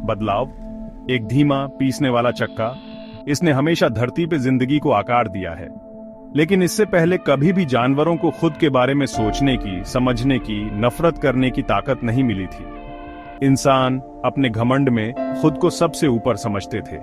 बदलाव, एक धीमा पीसने वाला चक्का, इसने हमेशा धरती पे जिंदगी को आकार दिया है। लेकिन इससे पहले कभी भी जानवरों को खुद के बारे में सोचने की, समझने की, नफरत करने की ताकत नहीं मिली थी। इंसान अपने घमंड में खुद को सबसे ऊपर समझते थे।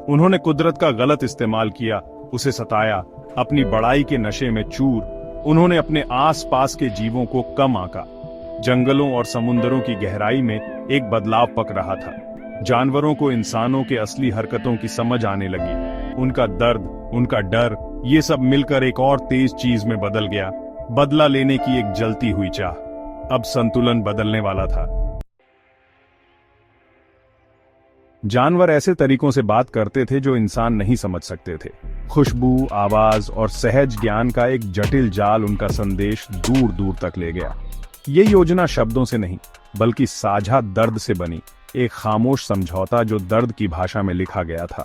उन्होंने कुदरत का गलत इस्तेमाल किया, उसे सताया, अपनी बड़ाई के नशे में चूर। उन्होंने अपने आस-पास के जीवों को कम आंका। जंगलों और समुद्रों की गहराई में एक बदलाव पक रहा था। जानवरों को इंसानों के असली हरकतों की समझ आने लगी। उनका दर्द, उनका डर, ये सब मिलकर एक और तेज चीज में बदल गया। बदला लेने की एक जलती हुई चाह। अब संतुलन बदलने वाला था। जानवर ऐसे तरीकों से बात करते थे जो इंसान नहीं समझ सकते थे। खुशबू, आवाज और सहज ज्ञान का एक जटिल जाल उनका संदेश दूर दूर तक ले गया। ये योजना शब्दों से नहीं, बल्कि साझा दर्द से बनी, एक खामोश समझौता जो दर्द की भाषा में लिखा गया था।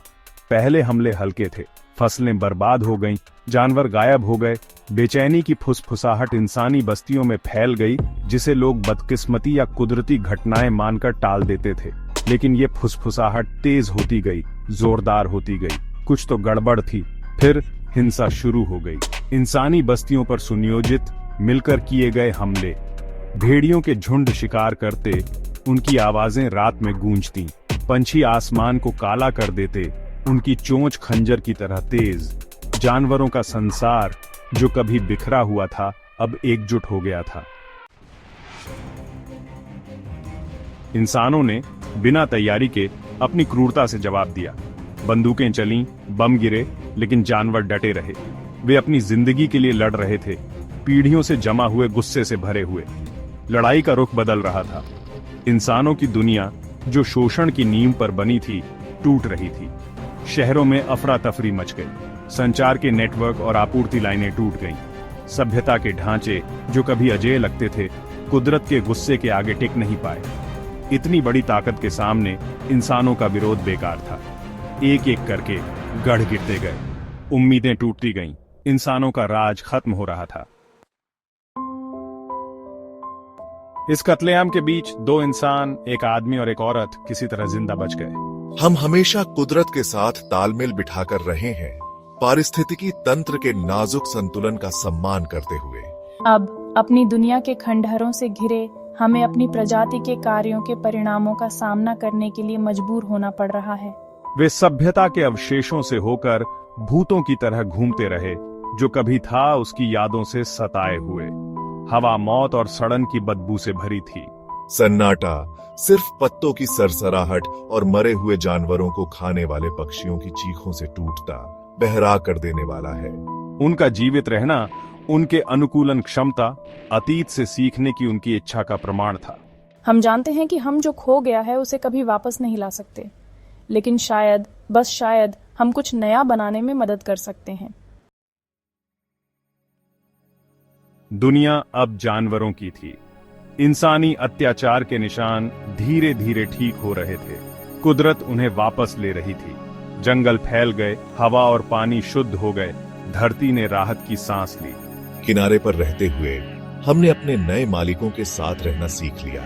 पहले हमले हल्के थे, फसलें बर्बाद हो गईं, जानवर गायब हो गए, बेचैनी की फुसफुसाहट इंसानी बस्तियों में फैल गई, जिसे लोग बदकिस्मती या कुदरती घटनाएं मानकर टाल देते थे। लेकिन ये फुसफुसाहट तेज होती गई, जोरदार होती गई। कुछ तो गड़बड़ थी। फिर हिंसा शुरू हो गई। इंसानी बस्तियों पर सुनियोजित मिलकर किए गए हमले। भेड़ियों के झुंड शिकार करते, उनकी आवाजें रात में गूंजती। पंछी आसमान को काला कर देते, उनकी चोंच खंजर की तरह तेज। जानवरों का संसार जो कभी बिखरा हुआ था, अब एकजुट हो गया था। इंसानों ने बिना तैयारी के अपनी क्रूरता से जवाब दिया। बंदूकें चलीं, बम गिरे, लेकिन जानवर डटे रहे। वे अपनी जिंदगी के लिए लड़ रहे थे, पीढ़ियों से जमा हुए गुस्से से भरे हुए। लड़ाई का रुख बदल रहा था। इंसानों की दुनिया जो शोषण की नींव पर बनी थी, टूट रही थी। शहरों में अफरा तफरी मच गई। संचार के नेटवर्क और आपूर्ति लाइनें टूट गईं। सभ्यता के ढांचे जो कभी अजेय लगते थे, कुदरत के गुस्से के आगे टिक नहीं पाए। इतनी बड़ी ताकत के सामने इंसानों का विरोध बेकार था। एक एक करके गढ़ गिरते गए, उम्मीदें टूटती गईं, इंसानों का राज खत्म हो रहा था। इस कत्लेआम के बीच दो इंसान, एक आदमी और एक औरत, किसी तरह जिंदा बच गए। हम हमेशा कुदरत के साथ तालमेल बिठाकर रहे हैं, पारिस्थितिकी तंत्र के नाजुक संतुलन का सम्मान करते हुए। अब अपनी दुनिया के खंडहरों से घिरे हमें अपनी प्रजाति के कार्यों के परिणामों का सामना करने के लिए मजबूर होना पड़ रहा है। वे सभ्यता के अवशेषों से होकर भूतों की तरह घूमते रहे। जो कभी था उसकी यादों से सताए हुए। हवा मौत और सड़न की बदबू से भरी थी। सन्नाटा सिर्फ पत्तों की सरसराहट और मरे हुए जानवरों को खाने वाले पक्षियों की चीखों से टूटता, बहरा कर देने वाला है। उनका जीवित रहना, उनके अनुकूलन क्षमता, अतीत से सीखने की उनकी इच्छा का प्रमाण था। हम जानते हैं कि हम जो खो गया है उसे कभी वापस नहीं ला सकते, लेकिन शायद, बस शायद, हम कुछ नया बनाने में मदद कर सकते हैं। दुनिया अब जानवरों की थी। इंसानी अत्याचार के निशान धीरे धीरे ठीक हो रहे थे। कुदरत उन्हें वापस ले रही थी। जंगल फैल गए, हवा और पानी शुद्ध हो गए, धरती ने राहत की सांस ली। किनारे पर रहते हुए हमने अपने नए मालिकों के साथ रहना सीख लिया।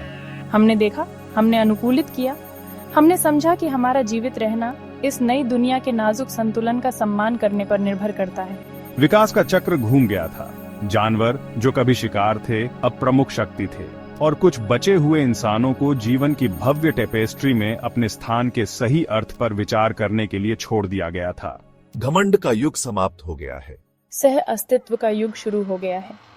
हमने देखा, हमने अनुकूलित किया, हमने समझा कि हमारा जीवित रहना इस नई दुनिया के नाजुक संतुलन का सम्मान करने पर निर्भर करता है। विकास का चक्र घूम गया था। जानवर जो कभी शिकार थे, अब प्रमुख शक्ति थे, और कुछ बचे हुए इंसानों को जीवन की भव्य टेपेस्ट्री में अपने स्थान के सही अर्थ पर विचार करने के लिए छोड़ दिया गया था। घमंड का युग समाप्त हो गया है। सह अस्तित्व का युग शुरू हो गया है।